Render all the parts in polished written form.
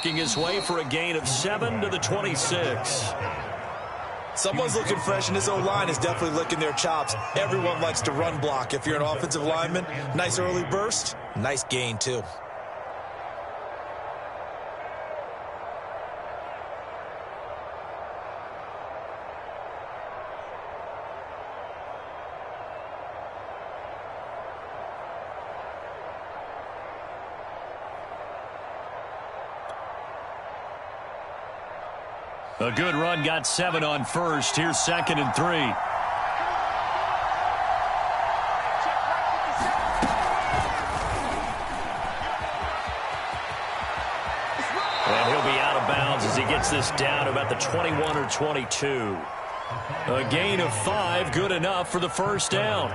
working his way for a gain of 7 to the 26. Someone's looking fresh, and this O-line is definitely licking their chops. Everyone likes to run block. If you're an offensive lineman, nice early burst, nice gain too. A good run got 7 on first. Here's 2nd and 3. And he'll be out of bounds as he gets this down about the 21 or 22. A gain of 5, good enough for the first down.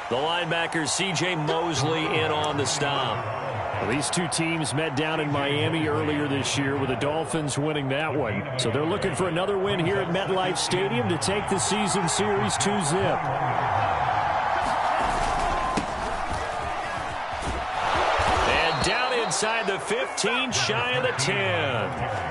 The linebacker, C.J. Mosley, in on the stop. Well, these two teams met down in Miami earlier this year with the Dolphins winning that one. So they're looking for another win here at MetLife Stadium to take the season series 2-zip. And down inside the 15, shy of the 10.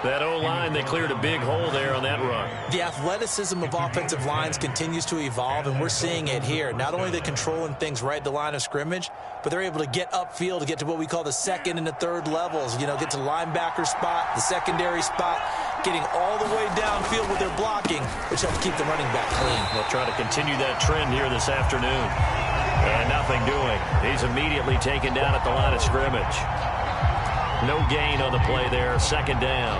That O-line, they cleared a big hole there on that run. The athleticism of offensive lines continues to evolve, and we're seeing it here. Not only are they controlling things right at the line of scrimmage, but they're able to get upfield to get to what we call the second and the third levels. You know, get to linebacker spot, the secondary spot, getting all the way downfield with their blocking, which helps keep the running back clean. They'll try to continue that trend here this afternoon. And nothing doing. He's immediately taken down at the line of scrimmage. No gain on the play there, 2nd down.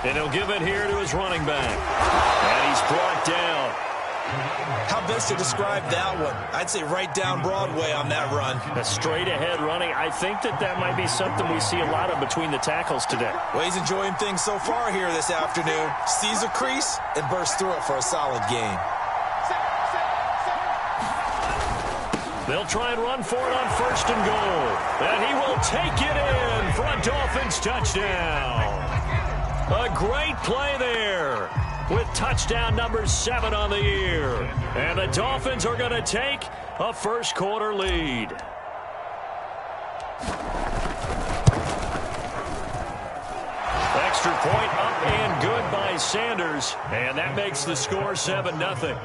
And he'll give it here to his running back. And he's brought down. How best to describe that one? I'd say right down Broadway on that run. A straight-ahead running. I think that might be something we see a lot of between the tackles today. Well, he's enjoying things so far here this afternoon. Sees a crease and bursts through it for a solid gain. They'll try and run for it on 1st and goal. And he will take it in for a Dolphins touchdown. A great play there, with touchdown number 7 on the year. And the Dolphins are going to take a first-quarter lead. Extra point up and good by Sanders. And that makes the score 7-0.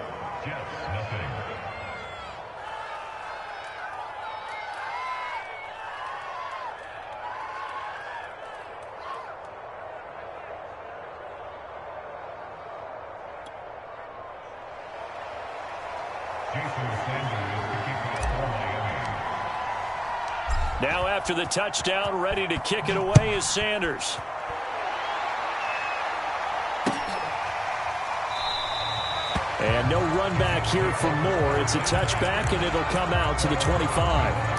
Now after the touchdown, ready to kick it away is Sanders. And no run back here for Moore. It's a touchback, and it'll come out to the 25.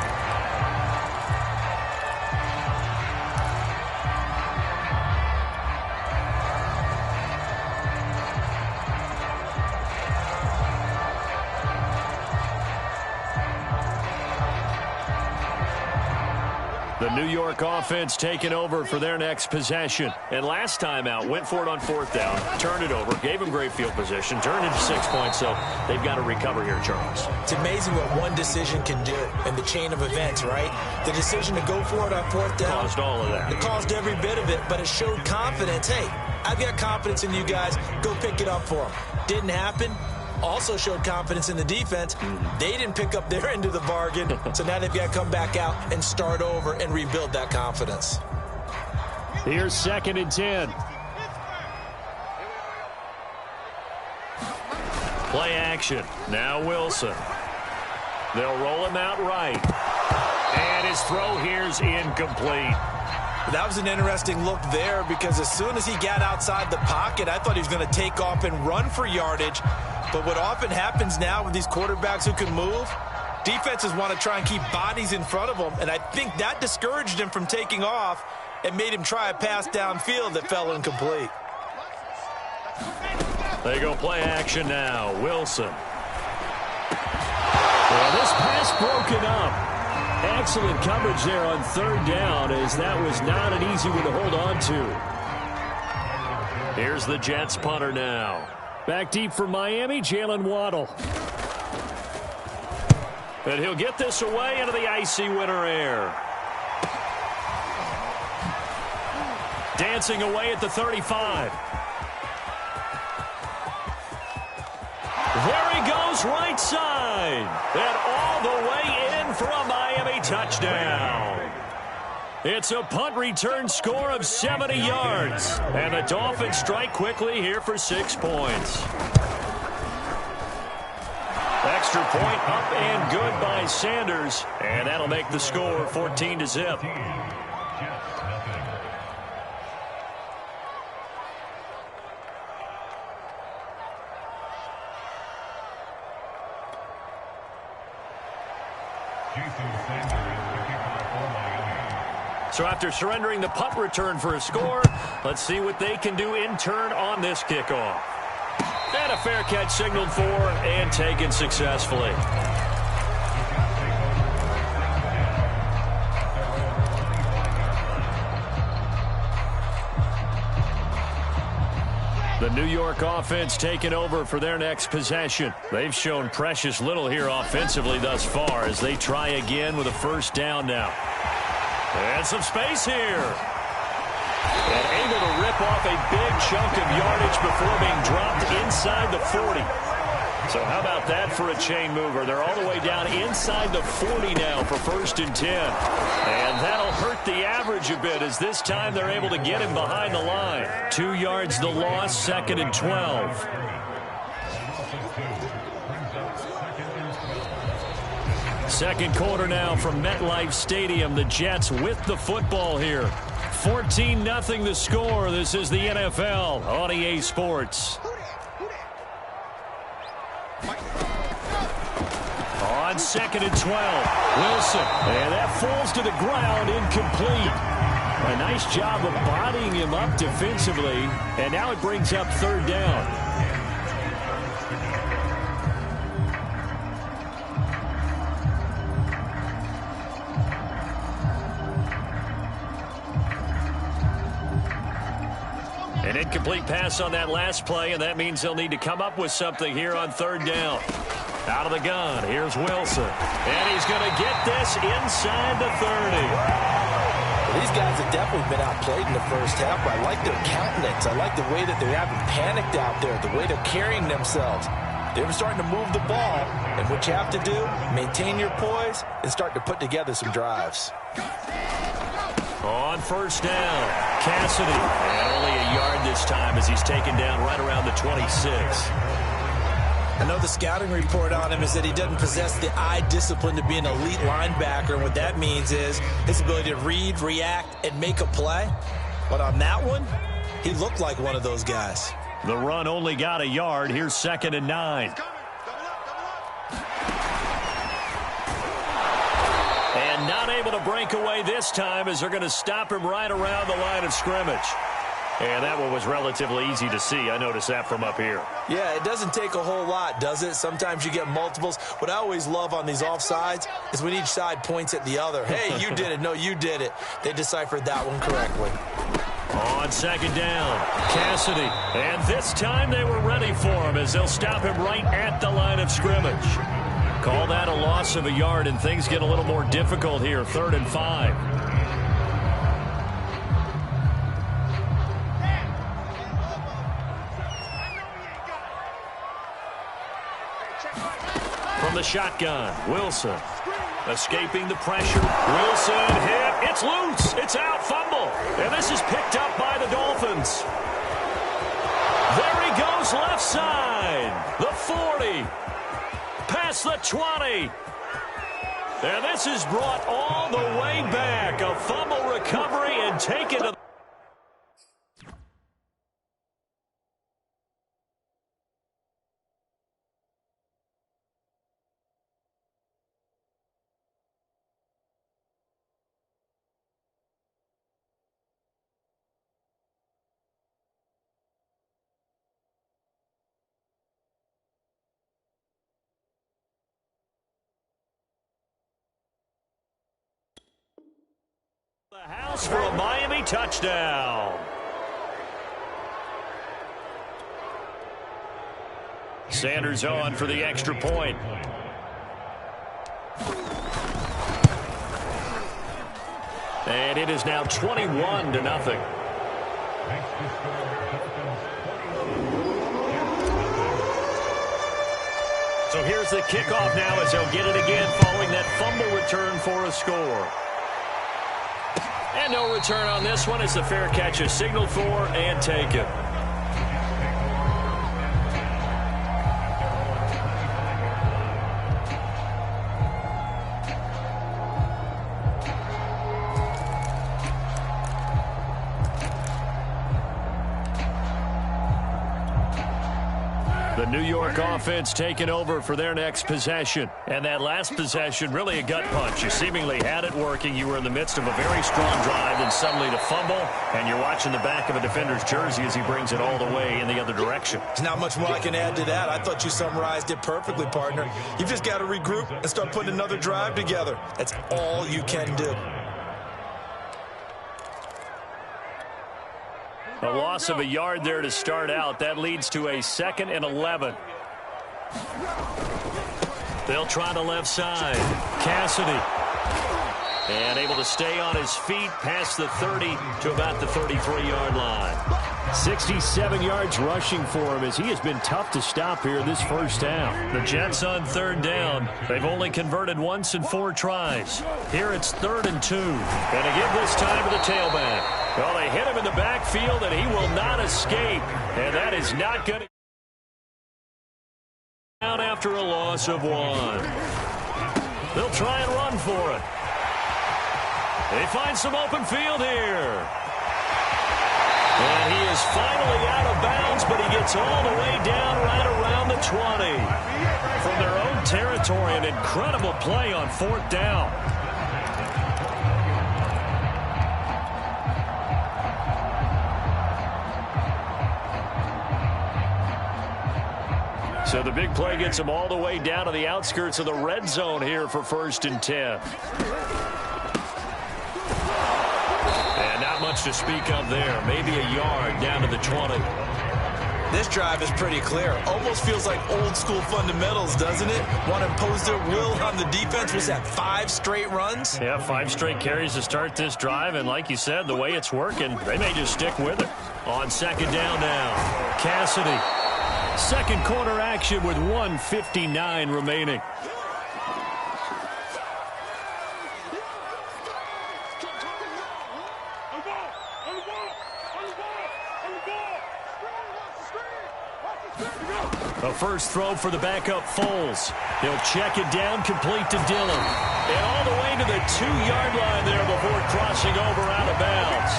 The New York offense taking over for their next possession. And last time out, went for it on 4th down, turned it over, gave them great field position, turned into 6 points, so they've got to recover here, Charles. It's amazing what one decision can do in the chain of events, right? The decision to go for it on 4th down. Caused all of that. It caused every bit of it, but it showed confidence. Hey, I've got confidence in you guys. Go pick it up for them. Didn't happen. Also showed confidence in the defense. They didn't pick up their end of the bargain, so now they've got to come back out and start over and rebuild that confidence. Here's 2nd and 10. Play action. Now Wilson. They'll roll him out right. And his throw here's incomplete. That was an interesting look there because as soon as he got outside the pocket, I thought he was going to take off and run for yardage. But what often happens now with these quarterbacks who can move, defenses want to try and keep bodies in front of them, and I think that discouraged him from taking off and made him try a pass downfield that fell incomplete. They go play action now. Wilson. Well, this pass broken up. Excellent coverage there on third down, as that was not an easy one to hold on to. Here's the Jets punter now. Back deep for Miami, Jalen Waddle. And he'll get this away into the icy winter air. Dancing away at the 35. There he goes, right side. And all the way in for a Miami touchdown. It's a punt return score of 70 yards. And the Dolphins strike quickly here for 6 points. Extra point up and good by Sanders. And that'll make the score 14-0. So after surrendering the punt return for a score, let's see what they can do in turn on this kickoff. And a fair catch signaled for and taken successfully. The New York offense taking over for their next possession. They've shown precious little here offensively thus far as they try again with a first down now. And some space here. And able to rip off a big chunk of yardage before being dropped inside the 40. So how about that for a chain mover? They're all the way down inside the 40 now for 1st and 10. And that'll hurt the average a bit as this time they're able to get him behind the line. 2 yards the loss, 2nd and 12. Second quarter now from MetLife Stadium. The Jets with the football here. 14-0 the score. This is the NFL on EA Sports. On 2nd and 12. Wilson. And that falls to the ground, incomplete. A nice job of bodying him up defensively. And now it brings up 3rd down. An incomplete pass on that last play, and that means they'll need to come up with something here on 3rd down. Out of the gun, here's Wilson. And he's going to get this inside the 30. Well, these guys have definitely been outplayed in the first half, but I like their countenance. I like the way that they haven't panicked out there, the way they're carrying themselves. They're starting to move the ball, and what you have to do, maintain your poise and start to put together some drives. On 1st down, Cassidy. And only a yard this time as he's taken down right around the 26. I know the scouting report on him is that he doesn't possess the eye discipline to be an elite linebacker. And what that means is his ability to read, react, and make a play. But on that one, he looked like one of those guys. The run only got a yard. Here's 2nd and 9. And not able to break away this time as they're going to stop him right around the line of scrimmage. And that one was relatively easy to see. I noticed that from up here. Yeah, it doesn't take a whole lot, does it? Sometimes you get multiples. What I always love on these offsides is when each side points at the other. Hey, you did it. No, you did it. They deciphered that one correctly. On 2nd down, Cassidy. And this time they were ready for him as they'll stop him right at the line of scrimmage. Call that a loss of a yard, and things get a little more difficult here. 3rd and 5. From the shotgun, Wilson. Escaping the pressure. Wilson hit. It's loose. It's out. Fumble. And this is picked up by the Dolphins. There he goes left side. The 40. Past the 20. And this is brought all the way back. A fumble recovery and taken to The house for a Miami touchdown. Sanders on for the extra point. And it is now 21-0. So here's the kickoff now as they'll get it again following that fumble return for a score. And no return on this one as the fair catch is signaled for and taken. The New York offense taking over for their next possession. And that last possession, really a gut punch. You seemingly had it working. You were in the midst of a very strong drive, and suddenly the fumble, and you're watching the back of a defender's jersey as he brings it all the way in the other direction. There's not much more I can add to that. I thought you summarized it perfectly, partner. You've just got to regroup and start putting another drive together. That's all you can do. A loss of a yard there to start out. That leads to a 2nd and 11. They'll try the left side. Cassidy. And able to stay on his feet past the 30 to about the 33-yard line. 67 yards rushing for him as he has been tough to stop here this first half. The Jets on 3rd down. They've only converted once in 4 tries. Here it's 3rd and 2. And again this time to the tailback. Well, they hit him in the backfield, and he will not escape. And that is not going to down after a loss of 1. They'll try and run for it. They find some open field here. And he is finally out of bounds, but he gets all the way down right around the 20. From their own territory, an incredible play on 4th down. So the big play gets him all the way down to the outskirts of the red zone here for 1st and 10. And not much to speak of there. Maybe a yard down to the 20. This drive is pretty clear. Almost feels like old school fundamentals, doesn't it? Want to impose their will on the defense. Was that 5 straight runs? Yeah, 5 straight carries to start this drive. And like you said, the way it's working, they may just stick with it. On 2nd down now, Cassidy. Second quarter action with 1:59 remaining. A first throw for the backup Foles. He'll check it down, complete to Dillon. And all the way to the 2-yard line there before crossing over out of bounds.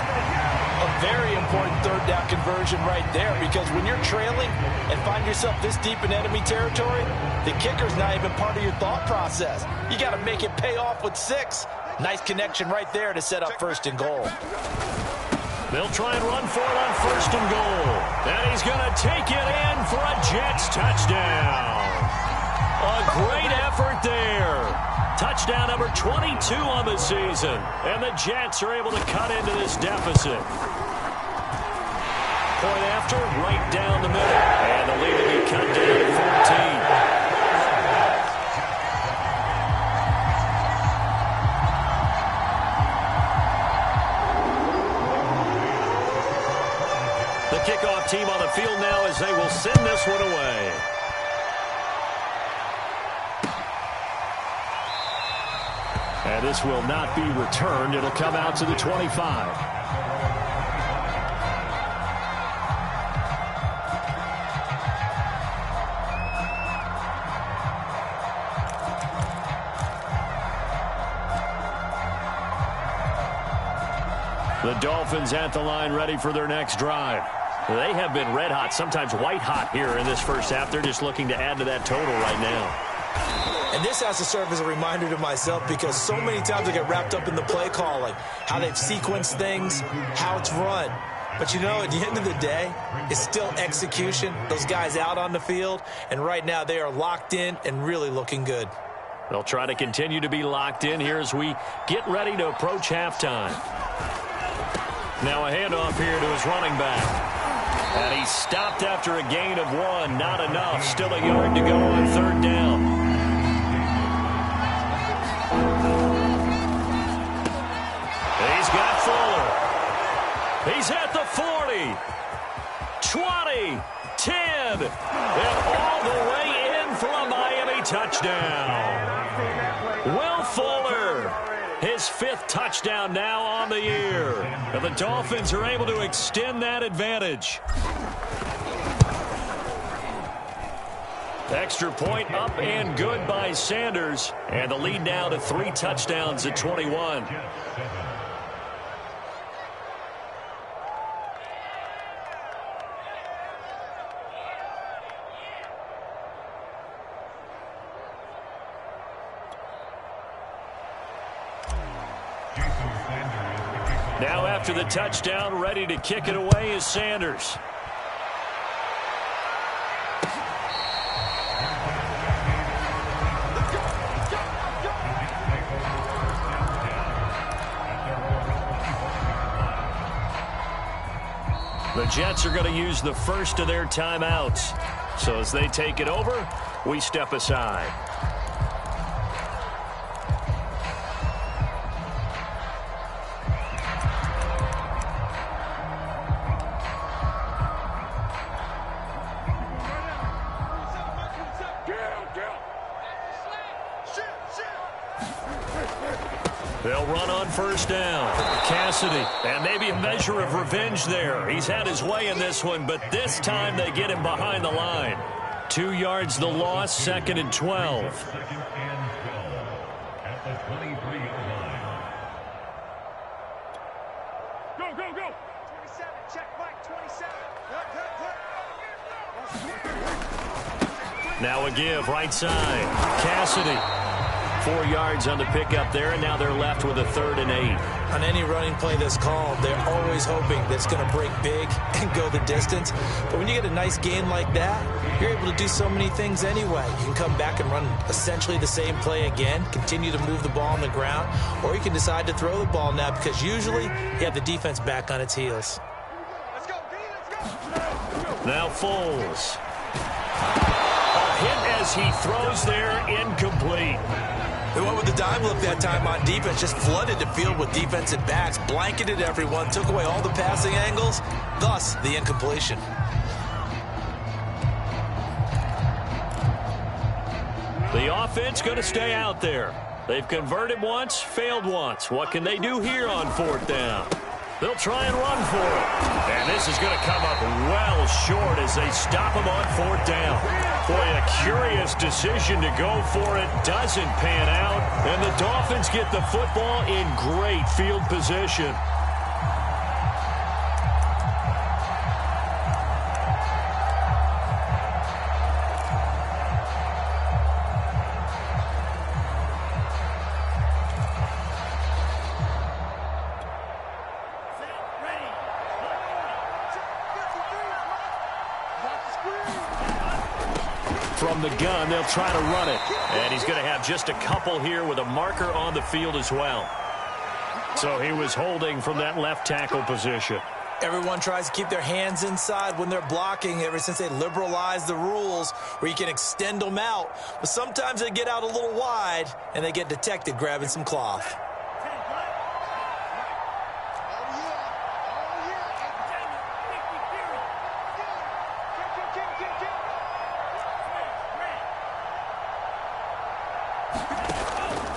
A very important 3rd down conversion right there, because when you're trailing and find yourself this deep in enemy territory, the kicker's not even part of your thought process. You got to make it pay off with 6. Nice connection right there to set up 1st and goal. They'll try and run for it on 1st and goal. And he's going to take it in for a Jets touchdown. A great effort there. Touchdown number 22 on the season. And the Jets are able to cut into this deficit. Point after, right down the middle. And the lead will be cut down to 14. The kickoff team on the field now as they will send this one away. And this will not be returned. It'll come out to the 25. The Dolphins at the line ready for their next drive. They have been red hot, sometimes white hot here in this first half. They're just looking to add to that total right now. And this has to serve as a reminder to myself, because so many times I get wrapped up in the play calling, how they've sequenced things, how it's run. But, you know, at the end of the day, it's still execution. Those guys out on the field, and right now they are locked in and really looking good. They'll try to continue to be locked in here as we get ready to approach halftime. Now a handoff here to his running back. And he stopped after a gain of 1. Not enough. Still a yard to go on third down. He's got Fuller. He's at the 40. 20. 10. And all the way in for a Miami touchdown. Will Fuller. His 5th touchdown now on the year. And the Dolphins are able to extend that advantage. Extra point up and good by Sanders. And the lead now to 3 touchdowns at 21. Now after the touchdown, ready to kick it away is Sanders. The Jets are going to use the first of their timeouts. So as they take it over, we step aside. They'll run on first down. Cassidy, and maybe a measure of revenge there. He's had his way in this one, but this time they get him behind the line. 2 yards the loss, 2nd and 12. Go, go, go. 27, check Mike, 27. Now a give, right side. Cassidy. 4 yards on the pickup there, and now they're left with a 3rd and 8. On any running play that's called, they're always hoping that it's going to break big and go the distance. But when you get a nice gain like that, you're able to do so many things anyway. You can come back and run essentially the same play again, continue to move the ball on the ground, or you can decide to throw the ball now because usually you have the defense back on its heels. Let's go, D, let's go. Now Foles. A hit as he throws there, incomplete. They went with the dime look that time on defense, just flooded the field with defensive backs, blanketed everyone, took away all the passing angles, thus the incompletion. The offense going to stay out there. They've converted once, failed once. What can they do here on 4th down? They'll try and run for it. And this is going to come up well short as they stop him on 4th down. Boy, a curious decision to go for it. Doesn't pan out. And the Dolphins get the football in great field position. From the gun, they'll try to run it. And he's going to have just a couple here with a marker on the field as well. So he was holding from that left tackle position. Everyone tries to keep their hands inside when they're blocking ever since they liberalized the rules where you can extend them out. But sometimes they get out a little wide and they get detected grabbing some cloth.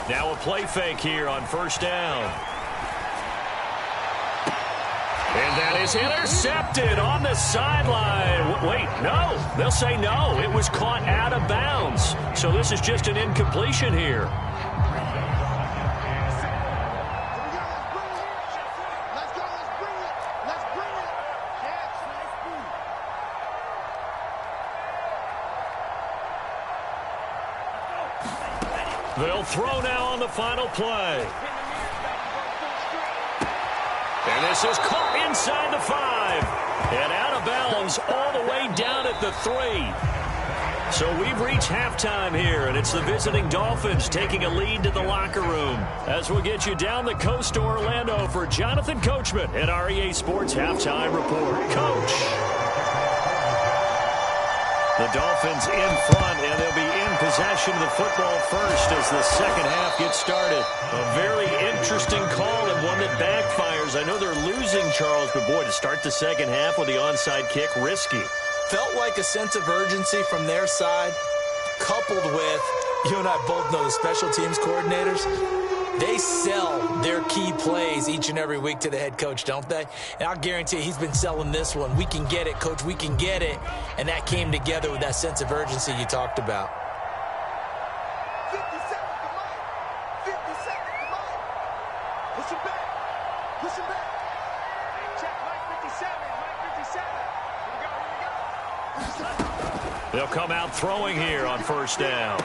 Now a play fake here on 1st down. And that is intercepted on the sideline. Wait, no. They'll say no. It was caught out of bounds. So this is just an incompletion here. They'll throw now on the final play. And this is caught inside the 5. And out of bounds all the way down at the 3. So we've reached halftime here, and it's the visiting Dolphins taking a lead to the locker room. As we'll get you down the coast to Orlando for Jonathan Coachman at our EA Sports Halftime Report. Coach! The Dolphins in front, and they'll be in possession of the football first as the second half gets started. A very interesting call and one that backfires. I know they're losing, Charles, but boy, to start the second half with the onside kick, risky. Felt like a sense of urgency from their side, coupled with, you and I both know the special teams coordinators. They sell their key plays each and every week to the head coach, don't they? And I'll guarantee he's been selling this one. We can get it, coach, we can get it. And that came together with that sense of urgency you talked about. 50 seconds, come on. 50 seconds, come on. Push him back. Push him back. Check, Mike 57. Mike 57. Here we go. They'll come out throwing here on first down.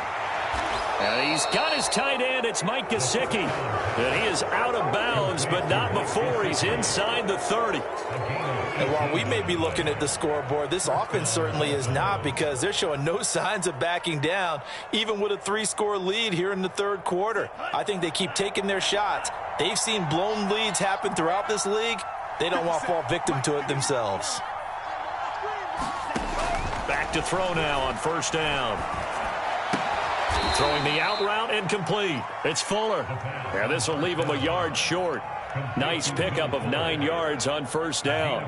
And he's got his tight end. It's Mike Gesicki. And he is out of bounds, but not before he's inside the 30. And while we may be looking at the scoreboard, this offense certainly is not, because they're showing no signs of backing down, even with a 3-score lead here in the third quarter. I think they keep taking their shots. They've seen blown leads happen throughout this league. They don't want to fall victim to it themselves. Back to throw now on first down. Throwing the out route, incomplete. It's Fuller. Yeah, this will leave him a yard short. Nice pickup of 9 yards on first down.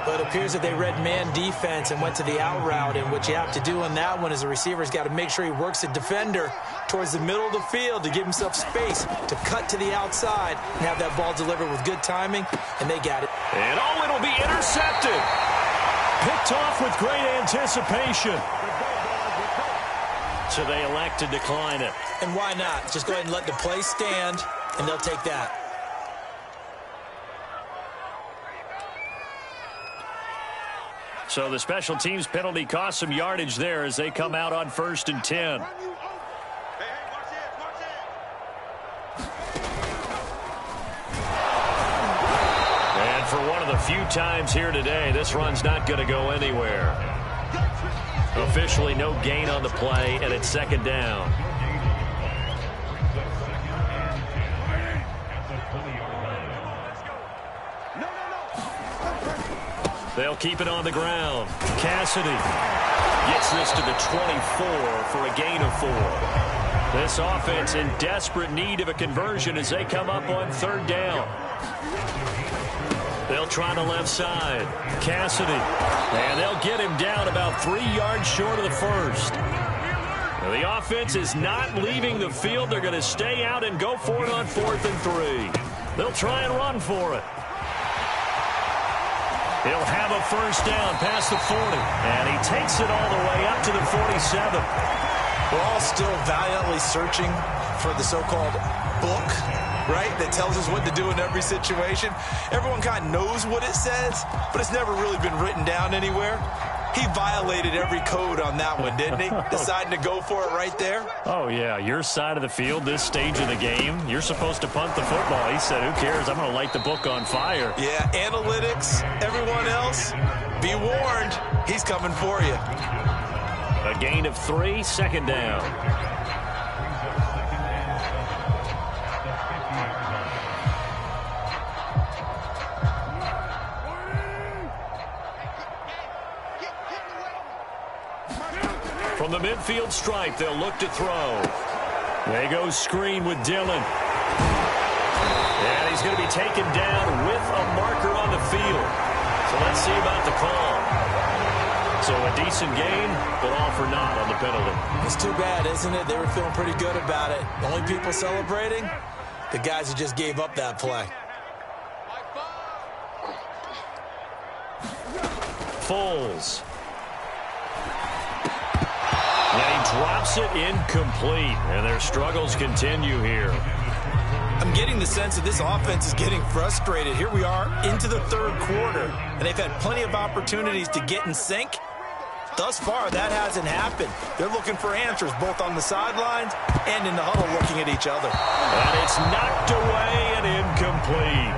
But it appears that they read man defense and went to the out route, and what you have to do on that one is the receiver's got to make sure he works the defender towards the middle of the field to give himself space to cut to the outside and have that ball delivered with good timing, and they got it. And oh, it'll be intercepted. Picked off with great anticipation. So they elect to decline it. And why not? Just go ahead and let the play stand, and they'll take that. So the special teams penalty cost some yardage there as they come out on 1st and 10. And for one of the few times here today, this run's not going to go anywhere. Officially no gain on the play, and it's second down. They'll keep it on the ground. Cassidy gets this to the 24 for a gain of 4. This offense in desperate need of a conversion as they come up on 3rd down. They'll try the left side. Cassidy. And they'll get him down about 3 yards short of the first. Now, the offense is not leaving the field. They're going to stay out and go for it on 4th and 3. They'll try and run for it. He'll have a first down past the 40. And he takes it all the way up to the 47. We're all still valiantly searching for the so-called book, right, that tells us what to do in every situation. Everyone kind of knows what it says, but it's never really been written down anywhere. He violated every code on that one, didn't he? Deciding to go for it right there. Oh, yeah, your side of the field, this stage of the game, you're supposed to punt the football. He said, who cares? I'm going to light the book on fire. Yeah, analytics, everyone else, be warned, he's coming for you. A gain of 3, second down. From the midfield stripe, they'll look to throw. They go screen with Dillon. And he's going to be taken down with a marker on the field. So let's see about the call. So a decent game, but all for naught on the penalty. It's too bad, isn't it? They were feeling pretty good about it. The only people celebrating, the guys who just gave up that play. Foles. And he drops it incomplete. And their struggles continue here. I'm getting the sense that this offense is getting frustrated. Here we are into the third quarter, and they've had plenty of opportunities to get in sync. Thus far, that hasn't happened. They're looking for answers both on the sidelines and in the huddle looking at each other. And it's knocked away and incomplete.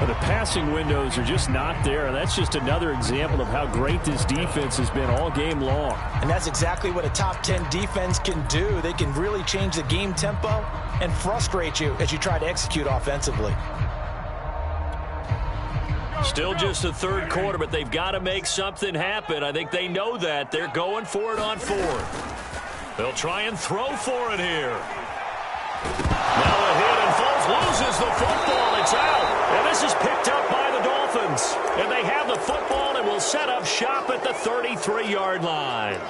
But the passing windows are just not there. That's just another example of how great this defense has been all game long. And that's exactly what a top 10 defense can do. They can really change the game tempo and frustrate you as you try to execute offensively. Still just the third quarter, but they've got to make something happen. I think they know that. They're going for it on fourth. They'll try and throw for it here. Now a hit, and Foles loses the football. It's out. And this is picked up by the Dolphins. And they have the football and will set up shop at the 33-yard line.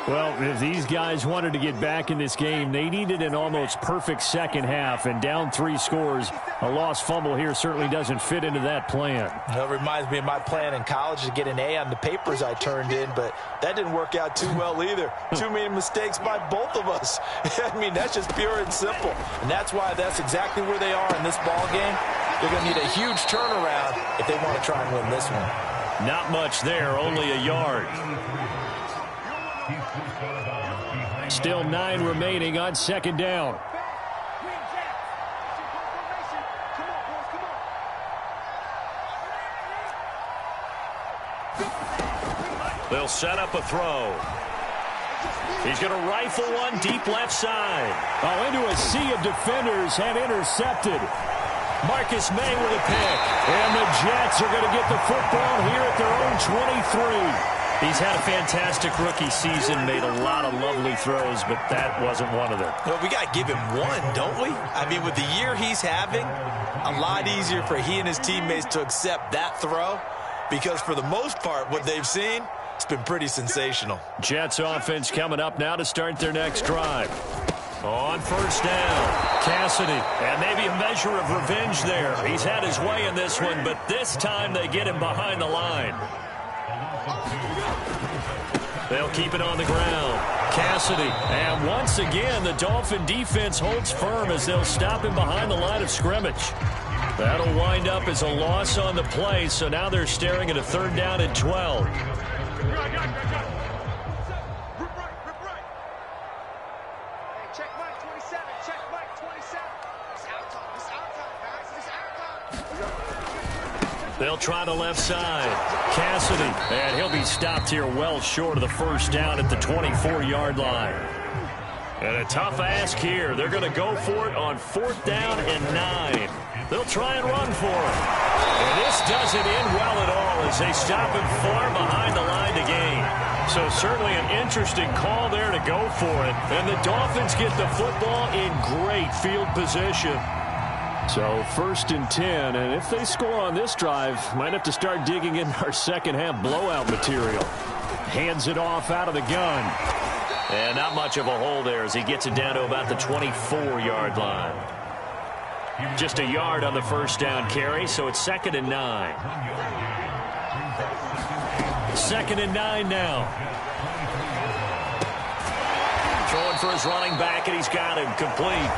Well, if these guys wanted to get back in this game, they needed an almost perfect second half, and down 3 scores. A lost fumble here certainly doesn't fit into that plan. It reminds me of my plan in college to get an A on the papers I turned in, but that didn't work out too well either. Too many mistakes by both of us. I mean, that's just pure and simple. And that's why that's exactly where they are in this ball game. They're going to need a huge turnaround if they want to try and win this one. Not much there, only a yard. Still 9 remaining on second down. They'll set up a throw. He's going to rifle one deep left side. Oh, into a sea of defenders and intercepted. Marcus May with a pick. And the Jets are going to get the football here at their own 23. He's had a fantastic rookie season, made a lot of lovely throws, but that wasn't one of them. Well, we got to give him one, don't we? I mean, with the year he's having, a lot easier for he and his teammates to accept that throw, because for the most part, what they've seen, it's been pretty sensational. Jets offense coming up now to start their next drive. On first down, Cassidy, and maybe a measure of revenge there. He's had his way in this one, but this time they get him behind the line. They'll keep it on the ground. Cassidy, and once again, the Dolphin defense holds firm as they'll stop him behind the line of scrimmage. That'll wind up as a loss on the play, so now they're staring at a third down and 12. They'll try the left side. Cassidy, and he'll be stopped here well short of the first down at the 24-yard line. And a tough ask here. They're going to go for it on fourth down and 9. They'll try and run for it. And this doesn't end well at all as they stop him far behind the line to gain. So certainly an interesting call there to go for it. And the Dolphins get the football in great field position. So first and 10, and if they score on this drive, might have to start digging in our second half blowout material. Hands it off out of the gun. And not much of a hole there as he gets it down to about the 24-yard line. Just a yard on the first down carry, so it's second and 9. Second and 9 now. Throwing for his running back, and he's got him complete.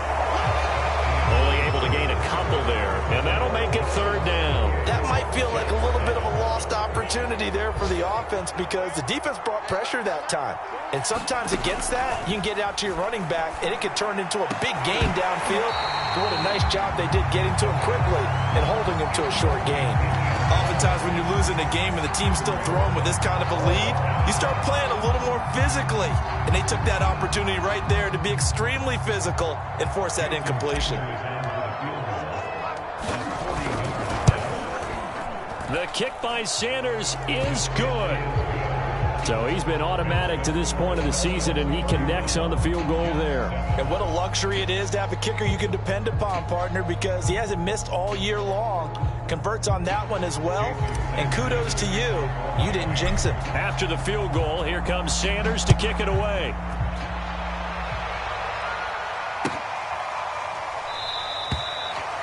Only able to gain a couple there, and that'll make it third down. That might feel like a little bit of a lost opportunity there for the offense because the defense brought pressure that time. And sometimes against that, you can get out to your running back, and it could turn into a big gain downfield. But what a nice job they did getting to him quickly and holding him to a short gain. Oftentimes when you're losing a game and the team's still throwing with this kind of a lead, you start playing a little more physically. And they took that opportunity right there to be extremely physical and force that incompletion. The kick by Sanders is good. So he's been automatic to this point of the season, and he connects on the field goal there. And what a luxury it is to have a kicker you can depend upon, partner, because he hasn't missed all year long. Converts on that one as well. And kudos to you. You didn't jinx him. After the field goal, here comes Sanders to kick it away.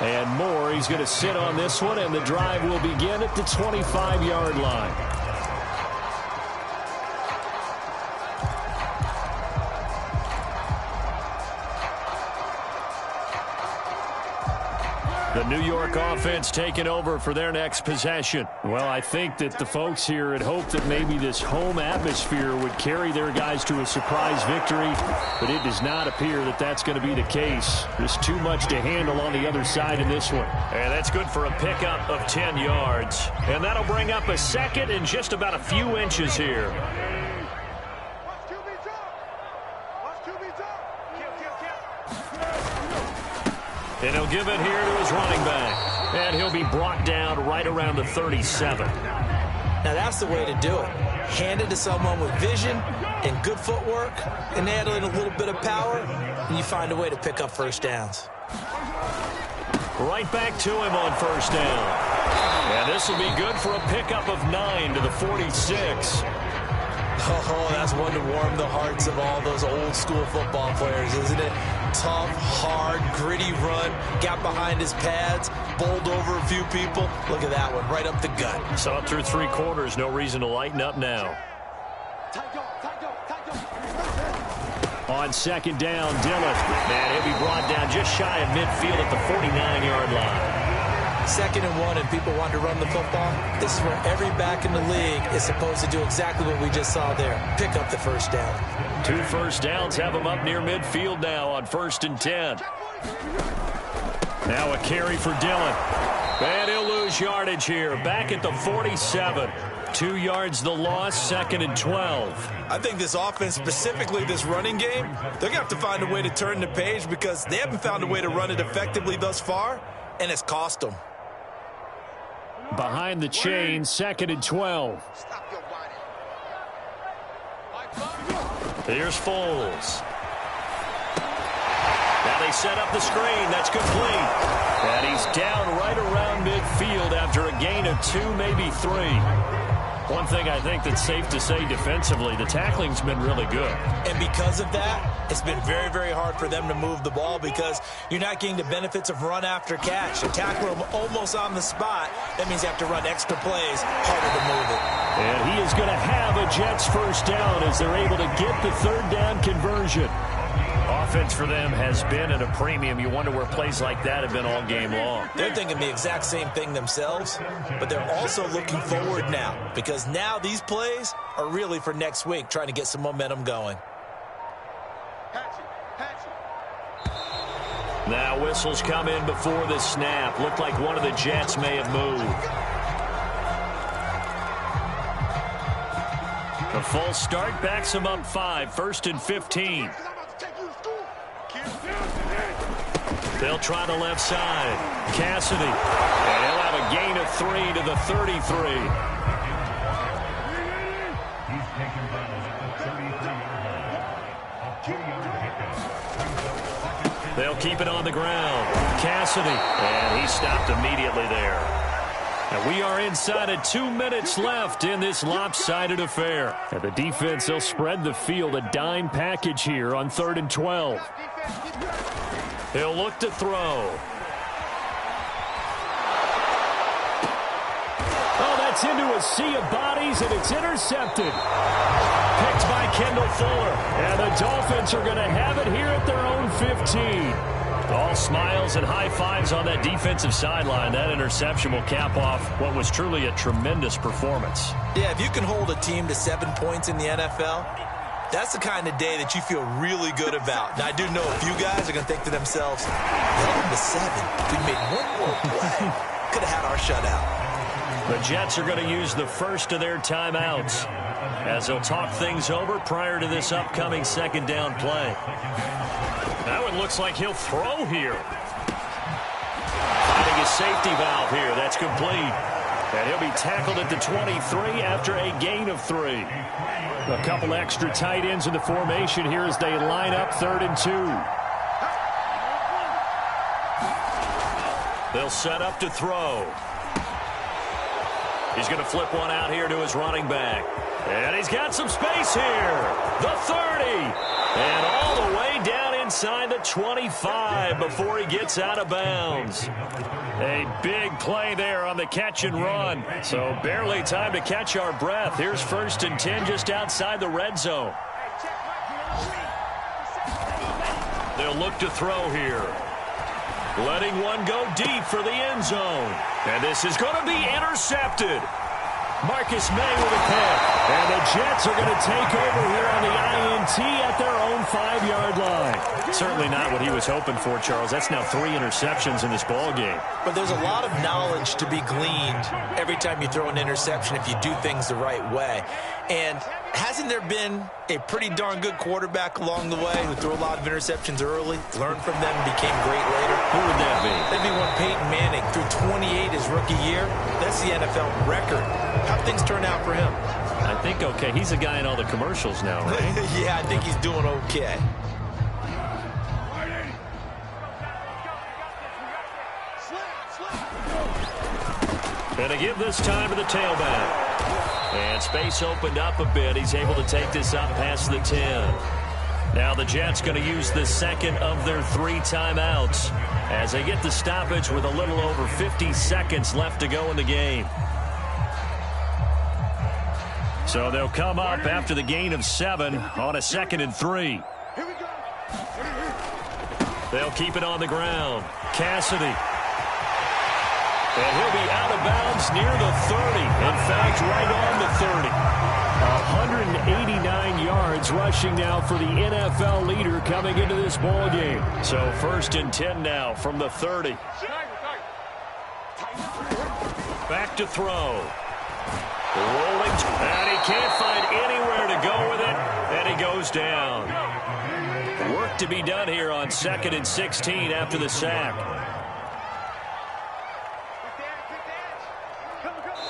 And more, he's going to sit on this one, and the drive will begin at the 25-yard line. The New York offense taking over for their next possession. Well, I think that the folks here had hoped that maybe this home atmosphere would carry their guys to a surprise victory, but it does not appear that that's going to be the case. There's too much to handle on the other side in this one. And that's good for a pickup of 10 yards. And that'll bring up a second and just about a few inches here. And he'll give it here to his running back. And he'll be brought down right around the 37. Now that's the way to do it. Hand it to someone with vision and good footwork, and add in a little bit of power, and you find a way to pick up first downs. Right back to him on first down. And this will be good for a pickup of 9 to the 46. Oh, that's one to warm the hearts of all those old school football players, isn't it? Tough, hard, gritty run, got behind his pads, bowled over a few people. Look at that one, right up the gut. So up through 3 quarters, no reason to lighten up now. On second down, Dillon. And he'll be brought down just shy of midfield at the 49-yard line. 2nd and 1 and people want to run the football. This is where every back in the league is supposed to do exactly what we just saw there. Pick up the first down. 2 first downs have him up near midfield now on 1st and 10. Now a carry for Dillon. And he'll lose yardage here. Back at the 47. 2 yards the loss, 2nd and 12. I think this offense, specifically this running game, they're going to have to find a way to turn the page because they haven't found a way to run it effectively thus far, and it's cost them. Behind the chain, 2nd and 12. Here's Foles. Now they set up the screen. That's complete. And he's down right around midfield after a gain of 2, maybe 3. One thing I think that's safe to say defensively, the tackling's been really good. And because of that, it's been very, very hard for them to move the ball because you're not getting the benefits of run after catch. You tackle them almost on the spot. That means you have to run extra plays, harder to move it. And he is going to have a Jets first down as they're able to get the 3rd down conversion. Offense for them has been at a premium. You wonder where plays like that have been all game long. They're thinking the exact same thing themselves, but they're also looking forward now because now these plays are really for next week, trying to get some momentum going. Now whistles come in before the snap. Looked like one of the Jets may have moved. The false start backs him up 5, 1st and 15. They'll try the left side. Cassidy. And he'll have a gain of 3 to the 33. They'll keep it on the ground. Cassidy. And he stopped immediately there. And we are inside of 2 minutes left in this lopsided affair. And the defense, they'll spread the field, a dime package here on 3rd and 12. He'll look to throw. Oh, that's into a sea of bodies, and it's intercepted. Picked by Kendall Fuller. And the Dolphins are going to have it here at their own 15. All smiles and high fives on that defensive sideline. That interception will cap off what was truly a tremendous performance. Yeah, if you can hold a team to 7 points in the NFL, that's the kind of day that you feel really good about. Now, I do know a few guys are going to think to themselves, held them to 7. We made one more play. Could have had our shutout. The Jets are going to use the first of their timeouts as they'll talk things over prior to this upcoming 2nd down play. That one looks like he'll throw here. Finding his safety valve here. That's complete. And he'll be tackled at the 23 after a gain of 3. A couple extra tight ends in the formation here as they line up 3rd and 2. They'll set up to throw. He's going to flip one out here to his running back. And he's got some space here. The 30. And all the way down inside the 25 before he gets out of bounds. A big play there on the catch and run. So barely time to catch our breath. Here's 1st and 10 just outside the red zone. They'll look to throw here. letting one go deep for the end zone. And this is going to be intercepted. Marcus May with a pick. And the Jets are going to take over here on the INT at their own 5-yard line. Certainly not what he was hoping for, Charles. That's now 3 interceptions in this ball game. But there's a lot of knowledge to be gleaned every time you throw an interception if you do things the right way. And hasn't there been a pretty darn good quarterback along the way who threw a lot of interceptions early, learned from them, and became great later? Who would that be? That'd be one Peyton Manning threw 28 his rookie year. That's the NFL record. How'd things turn out for him? I think okay. He's a guy in all the commercials now, right? Yeah, I think he's doing okay. Gonna give this time to the tailback. And space opened up a bit. He's able to take this up past the 10. Now the Jets going to use the second of their 3 timeouts as they get the stoppage with a little over 50 seconds left to go in the game. So they'll come up after the gain of 7 on a 2nd and 3. They'll keep it on the ground. Cassidy. And he'll be out of bounds near the 30. In fact, right on the 30. 189 yards rushing now for the NFL leader coming into this ball game. So 1st and 10 now from the 30. Back to throw. Rolling. And he can't find anywhere to go with it. And he goes down. Work to be done here on 2nd and 16 after the sack.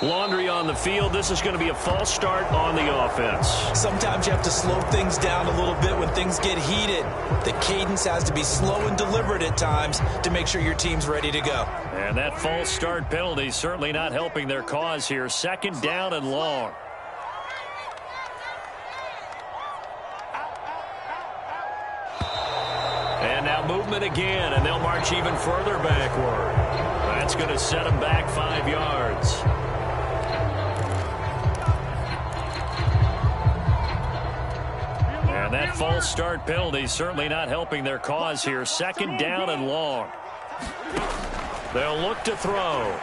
Laundry on the field. This is going to be a false start on the offense. Sometimes you have to slow things down a little bit when things get heated. The cadence has to be slow and deliberate at times to make sure your team's ready to go. And that false start penalty certainly not helping their cause here. 2nd down and long. And now movement again, and they'll march even further backward. That's going to set them back 5 yards. And that false start penalty certainly not helping their cause here. 2nd down and long. They'll look to throw.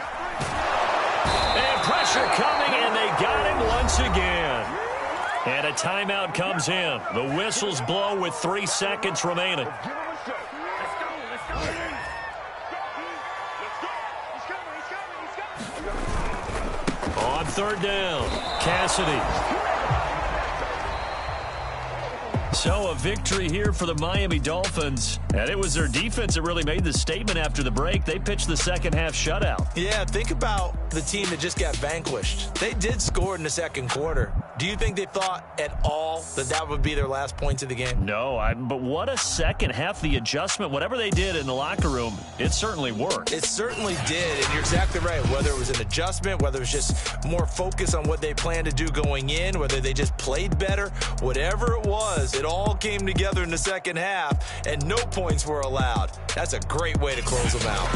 And pressure coming, and they got him once again. And a timeout comes in. The whistles blow with 3 seconds remaining. On 3rd down, Cassidy. So a victory here for the Miami Dolphins. And it was their defense that really made the statement after the break. They pitched the second half shutout. Yeah, think about the team that just got vanquished. They did score in the 2nd quarter. Do you think they thought at all that that would be their last points of the game? No, but what a second half. The adjustment, whatever they did in the locker room, it certainly worked. It certainly did, and you're exactly right. Whether it was an adjustment, whether it was just more focus on what they planned to do going in, whether they just played better, whatever it was, it all came together in the 2nd half, and no points were allowed. That's a great way to close them out.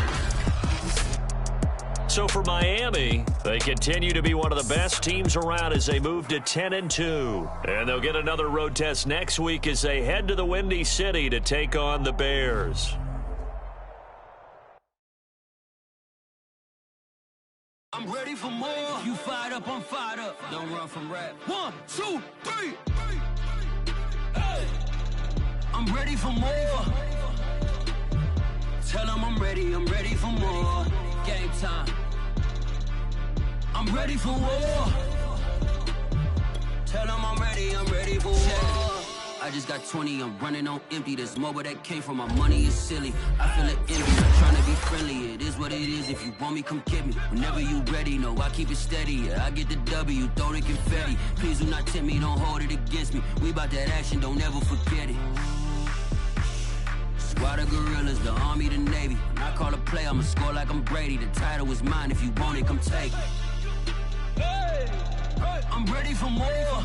So for Miami, they continue to be one of the best teams around as they move to 10-2. And they'll get another road test next week as they head to the Windy City to take on the Bears. I'm ready for more. You fired up, I'm fired up. Don't run from rap. 1, 2, 3. Hey. I'm ready for more. Tell them I'm ready for more. Game time. I'm ready for war. Tell them I'm ready for war. I just got 20, I'm running on empty. This mobile that came from my money is silly. I feel it envy, I'm trying to be friendly. It is what it is, if you want me, come get me. Whenever you ready, no, I keep it steady. Yeah, I get the W, throw the confetti. Please do not tempt me, don't hold it against me. We about that action, don't ever forget it. Squad of gorillas, the army, the navy. When I call a play, I'ma score like I'm Brady. The title is mine, if you want it, come take it. I'm ready for more.